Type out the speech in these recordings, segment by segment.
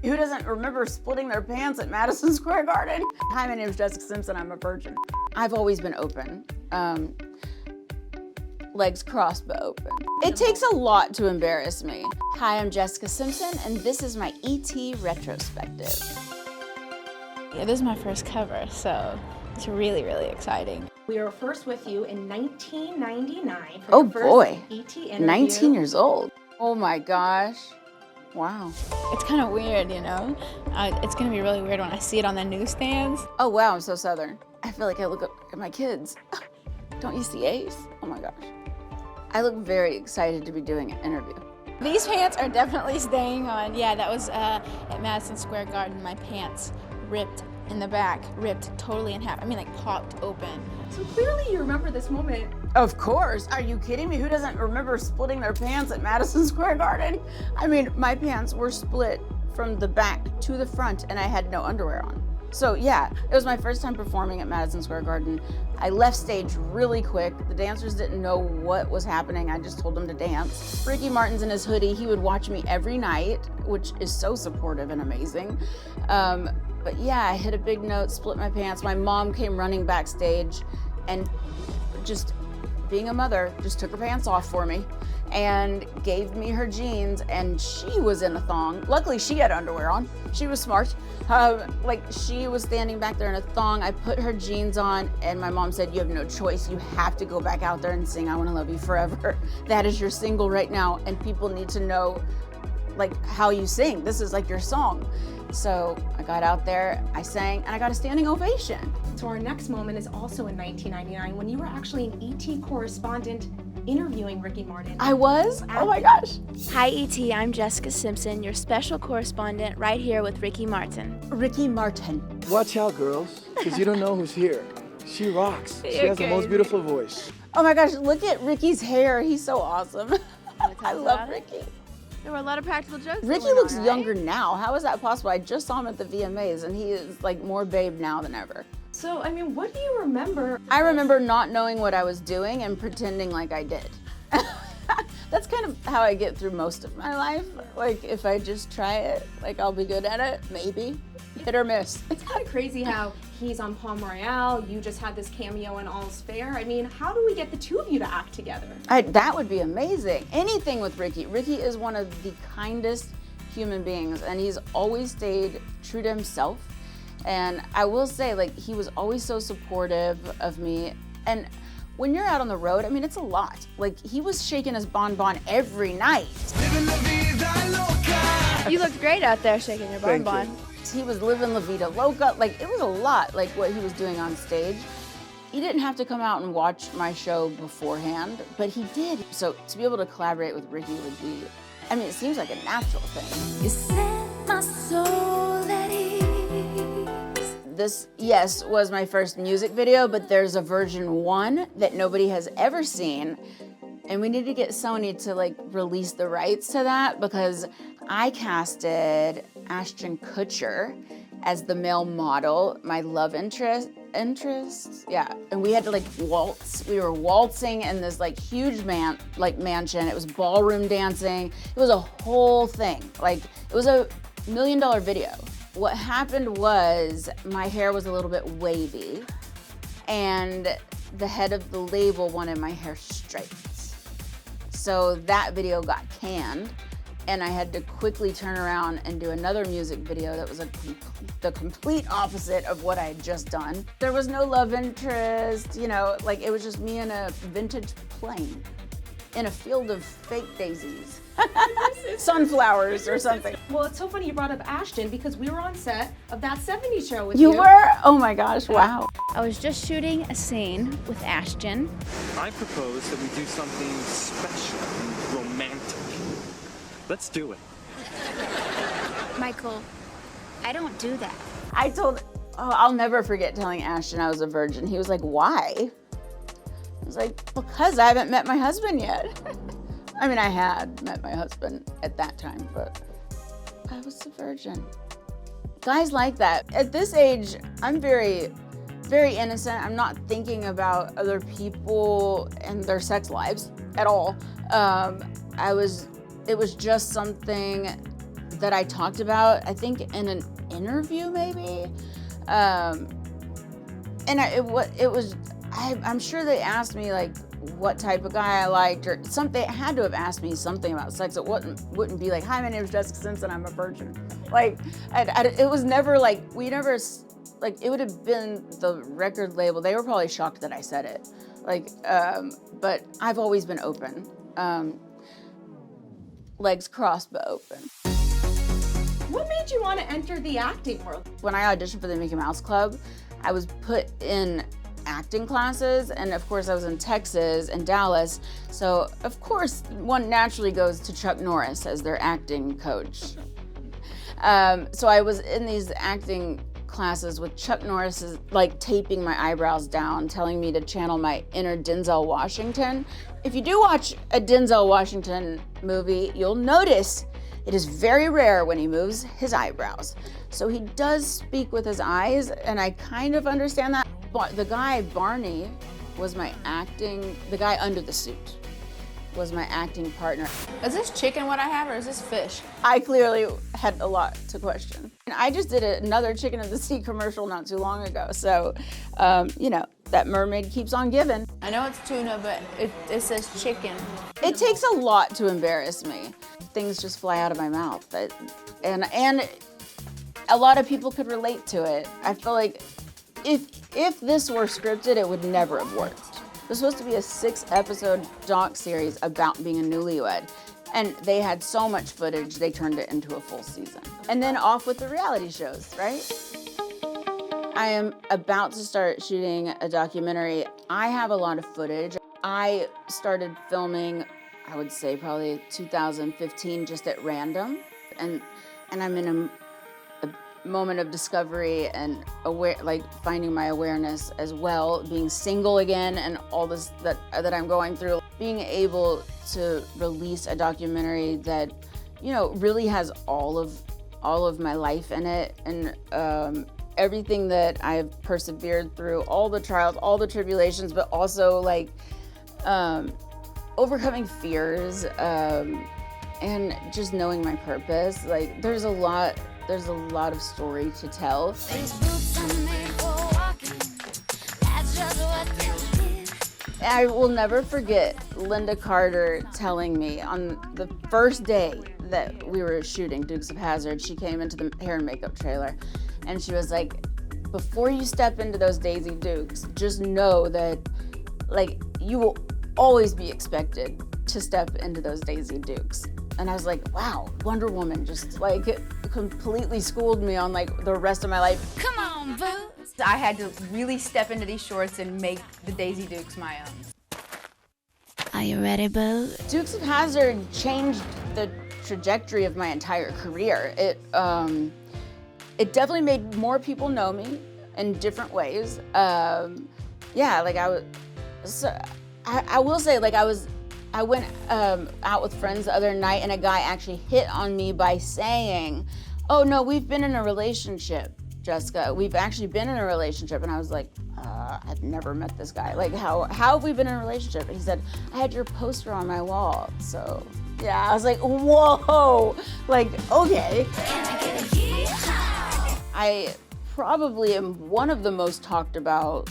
Who doesn't remember splitting their pants at Madison Square Garden? Hi, my name is Jessica Simpson. I'm a virgin. I've always been open. Legs crossed but open. It takes a lot to embarrass me. Hi, I'm Jessica Simpson, and this is my ET retrospective. Yeah, this is my first cover, so it's really, really exciting. We were first with you in 1999 for Oh your first boy, ET interview. 19 years old. Oh my gosh, wow. It's kind of weird, you know? It's gonna be really weird when I see it on the newsstands. Oh wow, I'm so Southern. I feel like I look up at my kids. Don't you see Ace? Oh my gosh. I look very excited to be doing an interview. These pants are definitely staying on. Yeah, that was at Madison Square Garden. My pants ripped in the back, ripped totally in half. I mean, like popped open. So clearly you remember this moment. Of course, are you kidding me? Who doesn't remember splitting their pants at Madison Square Garden? I mean, my pants were split from the back to the front and I had no underwear on. So yeah, it was my first time performing at Madison Square Garden. I left stage really quick. The dancers didn't know what was happening. I just told them to dance. Ricky Martin's in his hoodie. He would watch me every night, which is so supportive and amazing. But yeah, I hit a big note, split my pants. My mom came running backstage and just being a mother, just took her pants off for me and gave me her jeans, and she was in a thong. Luckily, she had underwear on. She was smart. Like, she was standing back there in a thong. I put her jeans on, and my mom said, you have no choice. You have to go back out there and sing I Wanna Love You Forever. That is your single right now, and people need to know, like, how you sing. This is like your song. So I got out there, I sang, and I got a standing ovation. So our next moment is also in 1999 when you were actually an ET correspondent interviewing Ricky Martin. I was? Oh my gosh. Hi ET, I'm Jessica Simpson, your special correspondent right here with Ricky Martin. Ricky Martin. Watch out, girls, because you don't know who's here. She rocks. She has the most beautiful voice. Oh my gosh, look at Ricky's hair. He's so awesome. I love Ricky. There were a lot of practical jokes. Ricky looks younger now. How is that possible? I just saw him at the VMAs and he is like more babe now than ever. So, I mean, what do you remember? I remember not knowing what I was doing and pretending like I did. That's kind of how I get through most of my life. Like, if I just try it, like I'll be good at it, maybe. Hit or miss. It's kind of crazy how he's on Palm Royale, you just had this cameo in All's Fair. I mean, how do we get the two of you to act together? That would be amazing. Anything with Ricky. Ricky is one of the kindest human beings, and he's always stayed true to himself. And I will say, like, he was always so supportive of me. And when you're out on the road, I mean, it's a lot. Like, he was shaking his bonbon every night. You looked great out there shaking your Thank bonbon. you. He was living La Vida Loca. Like, it was a lot, like, what he was doing on stage. He didn't have to come out and watch my show beforehand, but he did. So to be able to collaborate with Ricky would be, I mean, it seems like a natural thing. You set my soul at ease. This, yes, was my first music video, but there's a version 1 that nobody has ever seen. And we need to get Sony to like release the rights to that because I casted Ashton Kutcher as the male model, my love interest, yeah. And we had to like waltz. We were waltzing in this like huge mansion. It was ballroom dancing. It was a whole thing. Like, it was a $1 million video. What happened was my hair was a little bit wavy and the head of the label wanted my hair straight. So that video got canned and I had to quickly turn around and do another music video that was the complete opposite of what I had just done. There was no love interest, you know, like it was just me in a vintage plane in a field of fake daisies. Sunflowers or something. Well, it's so funny you brought up Ashton because we were on set of That 70s Show with you. You were? Oh my gosh, wow. I was just shooting a scene with Ashton. I propose that we do something special and romantic. Let's do it. Michael, I don't do that. I'll never forget telling Ashton I was a virgin. He was like, why? I was like, because I haven't met my husband yet. I mean, I had met my husband at that time, but I was a virgin. Guys like that. At this age, I'm very, very innocent. I'm not thinking about other people and their sex lives at all. It was just something that I talked about, I think in an interview maybe. I'm sure they asked me like what type of guy I liked or something. They had to have asked me something about sex. It wouldn't be like, hi, my name is Jessica Simpson, I'm a virgin. Like, it was never like, it would have been the record label. They were probably shocked that I said it. Like, but I've always been open. Legs crossed but open. What made you want to enter the acting world? When I auditioned for the Mickey Mouse Club, I was put in acting classes, and of course I was in Texas and Dallas, so of course one naturally goes to Chuck Norris as their acting coach. So I was in these acting classes with Chuck Norris like taping my eyebrows down, telling me to channel my inner Denzel Washington. If you do watch a Denzel Washington movie, you'll notice it is very rare when he moves his eyebrows. So he does speak with his eyes, and I kind of understand that. But the guy, Barney, was the guy under the suit, was my acting partner. Is this chicken what I have, or is this fish? I clearly had a lot to question. And I just did another Chicken of the Sea commercial not too long ago. So, that mermaid keeps on giving. I know it's tuna, but it says chicken. It takes a lot to embarrass me. Things just fly out of my mouth. And a lot of people could relate to it. I feel like if this were scripted, it would never have worked. It was supposed to be a 6-episode doc series about being a newlywed. And they had so much footage, they turned it into a full season. And then off with the reality shows, right? I am about to start shooting a documentary. I have a lot of footage. I started filming, I would say probably 2015, just at random. And I'm in a moment of discovery and finding my awareness as well, being single again and all this that I'm going through. Being able to release a documentary that, really has all of my life in it, and everything that I've persevered through, all the trials, all the tribulations, but also overcoming fears, and just knowing my purpose. Like, there's a lot of story to tell. I will never forget Linda Carter telling me on the first day that we were shooting Dukes of Hazzard, she came into the hair and makeup trailer, and she was like, before you step into those Daisy Dukes, just know that you will always be expected to step into those Daisy Dukes. And I was like, wow, Wonder Woman just completely schooled me on the rest of my life. Come on, boo. I had to really step into these shorts and make the Daisy Dukes my own. Are you ready, boo? Dukes of Hazzard changed the trajectory of my entire career. It definitely made more people know me in different ways. I will say, I went out with friends the other night, and a guy actually hit on me by saying, oh no, we've been in a relationship, Jessica. We've actually been in a relationship. And I was like, I've never met this guy. How have we been in a relationship? And he said, I had your poster on my wall. So yeah, I was like, whoa, okay. I probably am one of the most talked about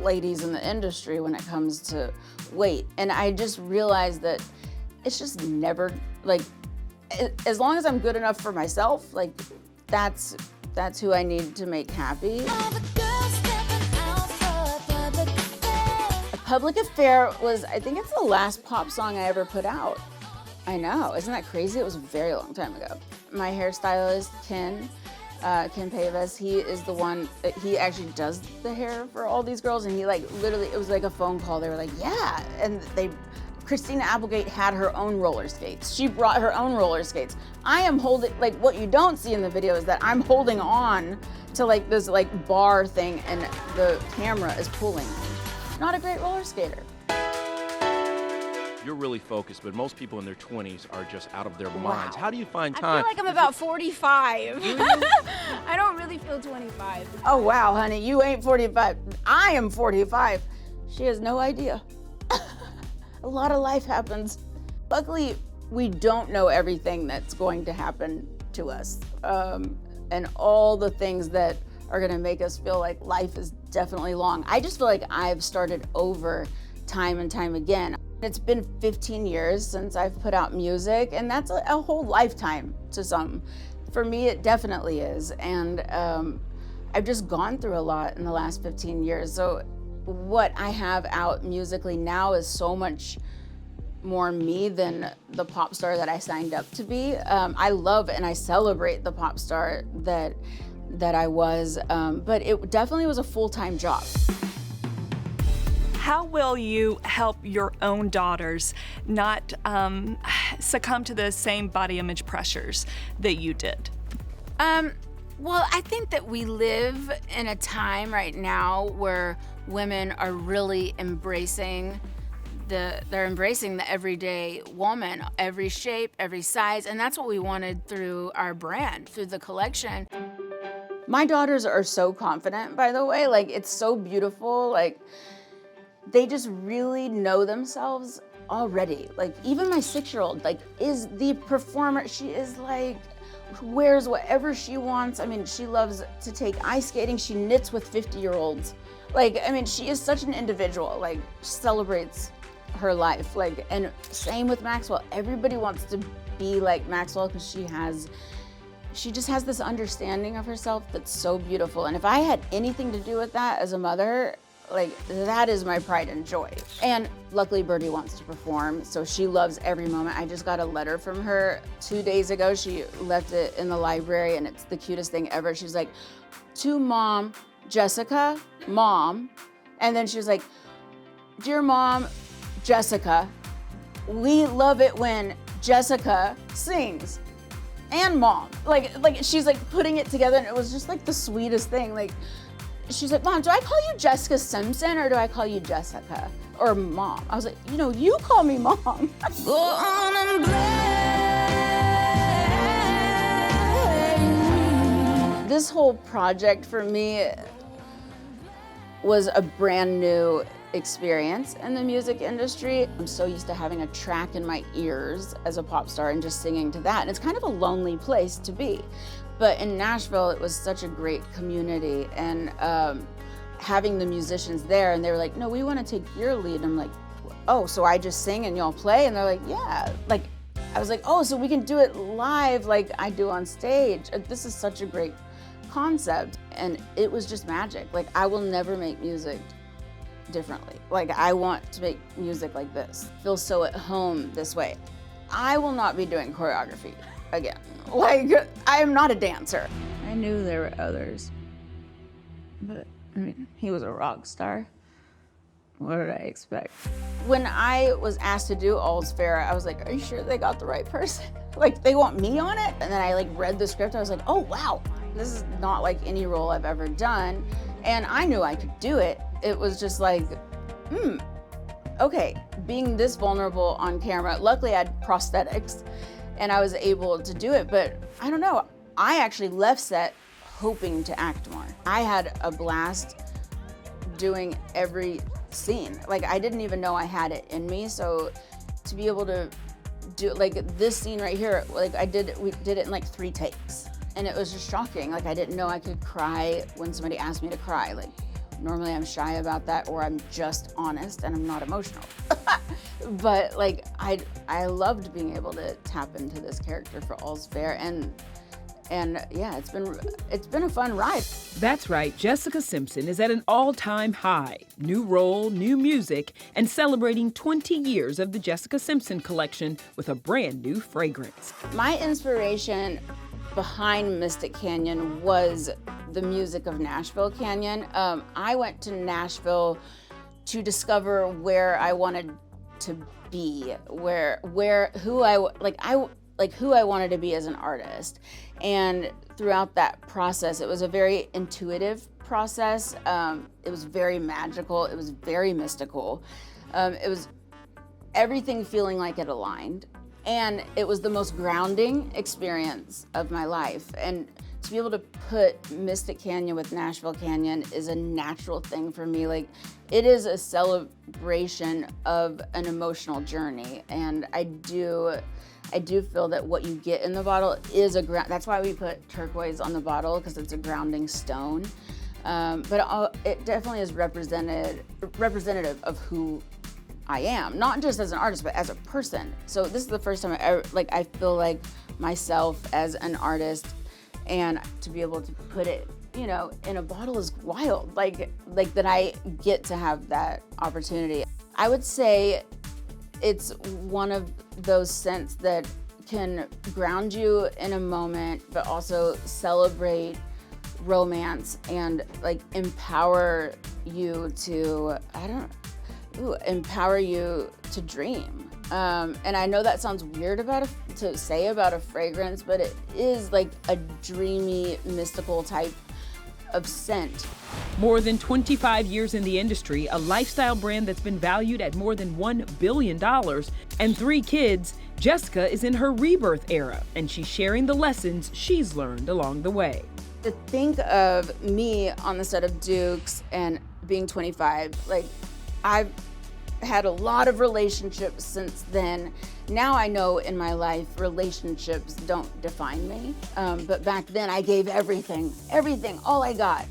ladies in the industry when it comes to weight. And I just realized that it's just never, as long as I'm good enough for myself, that's who I need to make happy. A Public Affair was, I think it's the last pop song I ever put out. I know, isn't that crazy? It was a very long time ago. My hairstylist, Ken Pavas, he is the one, he actually does the hair for all these girls, and he literally, it was like a phone call. They were like, yeah, and Christina Applegate had her own roller skates. She brought her own roller skates. I am holding, what you don't see in the video is that I'm holding on to this bar thing, and the camera is pulling me. Not a great roller skater. You're really focused, but most people in their 20s are just out of their minds. How do you find time? I feel like I'm about 45. I don't really feel 25. Oh wow, honey, you ain't 45. I am 45. She has no idea. A lot of life happens. Luckily, we don't know everything that's going to happen to us, and all the things that are gonna make us feel like life is definitely long. I just feel like I've started over time and time again. It's been 15 years since I've put out music, and that's a whole lifetime to some. For me, it definitely is, and I've just gone through a lot in the last 15 years. So what I have out musically now is so much more me than the pop star that I signed up to be. I love and I celebrate the pop star that I was, but it definitely was a full-time job. How will you help your own daughters not succumb to the same body image pressures that you did? Well, I think that we live in a time right now where women are really embracing they're embracing the everyday woman, every shape, every size, and that's what we wanted through our brand, through the collection. My daughters are so confident, by the way, like it's so beautiful, like they just really know themselves already. Like even my 6-year-old, like is the performer. She is like, wears whatever she wants. I mean, she loves to take ice skating. She knits with 50-year-olds. Like, I mean, she is such an individual, like celebrates her life. Like, and same with Maxwell. Everybody wants to be like Maxwell because she just has this understanding of herself that's so beautiful. And if I had anything to do with that as a mother, like that is my pride and joy. And luckily Birdie wants to perform, so she loves every moment. I just got a letter from her 2 days ago. She left it in the library and it's the cutest thing ever. She's like, to Mom, Jessica, Mom. And then she was like, dear Mom, Jessica, we love it when Jessica sings. And Mom, like she's like putting it together, and it was just like the sweetest thing. Like, she's like, Mom, do I call you Jessica Simpson or do I call you Jessica or Mom? I was like, you call me Mom. Go on and play. This whole project for me was a brand new experience in the music industry. I'm so used to having a track in my ears as a pop star and just singing to that. And it's kind of a lonely place to be. But in Nashville, it was such a great community, and having the musicians there, and they were like, no, we want to take your lead. And I'm like, oh, so I just sing and y'all play? And they're like, yeah. Like, I was like, oh, so we can do it live like I do on stage. This is such a great concept. And it was just magic. Like, I will never make music differently. Like, I want to make music like this. Feel so at home this way. I will not be doing choreography again. Like, I am not a dancer. I knew there were others, but I mean, he was a rock star. What did I expect? When I was asked to do All's Fair, I was like, are you sure they got the right person? Like, they want me on it? And then I like read the script, I was like, oh wow, this is not like any role I've ever done. And I knew I could do it. It was just like, okay, being this vulnerable on camera. Luckily I had prosthetics and I was able to do it, but I don't know. I actually left set hoping to act more. I had a blast doing every scene. Like, I didn't even know I had it in me, so to be able to do, like this scene right here, like we did it in like 3 takes. And it was just shocking. Like, I didn't know I could cry when somebody asked me to cry. Like, normally I'm shy about that, or I'm just honest and I'm not emotional. But like, I loved being able to tap into this character for All's Fair, and yeah, it's been a fun ride. That's right, Jessica Simpson is at an all-time high. New role, new music, and celebrating 20 years of the Jessica Simpson collection with a brand new fragrance. My inspiration behind Mystic Canyon was the music of Nashville Canyon. I went to Nashville to discover where I wanted to be, who I wanted to be as an artist. And throughout that process, it was a very intuitive process. It was very magical. It was very mystical. It was everything feeling like it aligned. And it was the most grounding experience of my life. And to be able to put Mystic Canyon with Nashville Canyon is a natural thing for me. Like, it is a celebration of an emotional journey. And I do feel that what you get in the bottle is that's why we put turquoise on the bottle, because it's a grounding stone. But it definitely is representative of who I am, not just as an artist, but as a person. So this is the first time I feel like myself as an artist, and to be able to put it, you know, in a bottle is wild. Like that I get to have that opportunity. I would say it's one of those scents that can ground you in a moment, but also celebrate romance and like empower you to, empower you to dream. And I know that sounds weird to say about a fragrance, but it is like a dreamy, mystical type of scent. More than 25 years in the industry, a lifestyle brand that's been valued at more than $1 billion, and 3 kids, Jessica is in her rebirth era, and she's sharing the lessons she's learned along the way. To think of me on the set of Dukes and being 25, like I've had a lot of relationships since then. Now I know in my life relationships don't define me, but back then I gave everything, all I got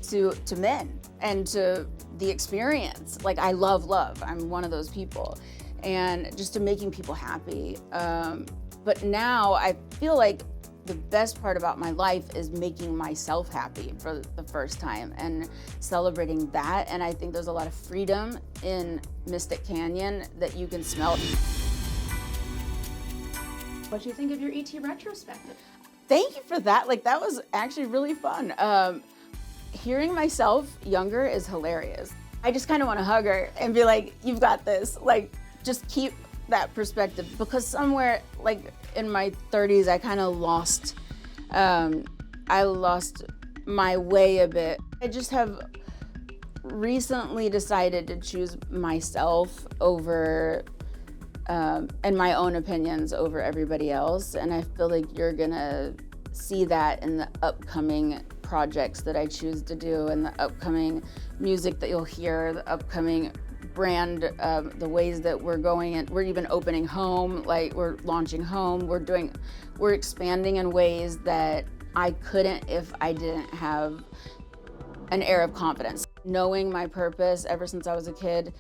to men and to the experience. Like I love love, I'm one of those people, and just to making people happy. But now I feel like the best part about my life is making myself happy for the first time and celebrating that. And I think there's a lot of freedom in Mystic Canyon that you can smell. What do you think of your ET retrospective? Thank you for that. Like that was actually really fun. Hearing myself younger is hilarious. I just kind of want to hug her and be like, you've got this. Like, just keep that perspective, because somewhere like in my 30s, I kind of lost my way a bit. I just have recently decided to choose myself over, and my own opinions over everybody else. And I feel like you're gonna see that in the upcoming projects that I choose to do, and the upcoming music that you'll hear, the upcoming brand, the ways that we're going, and we're even opening home, like we're launching home, we're expanding in ways that I couldn't if I didn't have an air of confidence. Knowing my purpose ever since I was a kid,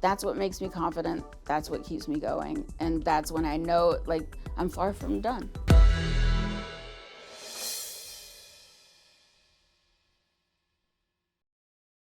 that's what makes me confident, that's what keeps me going, and that's when I know like I'm far from done.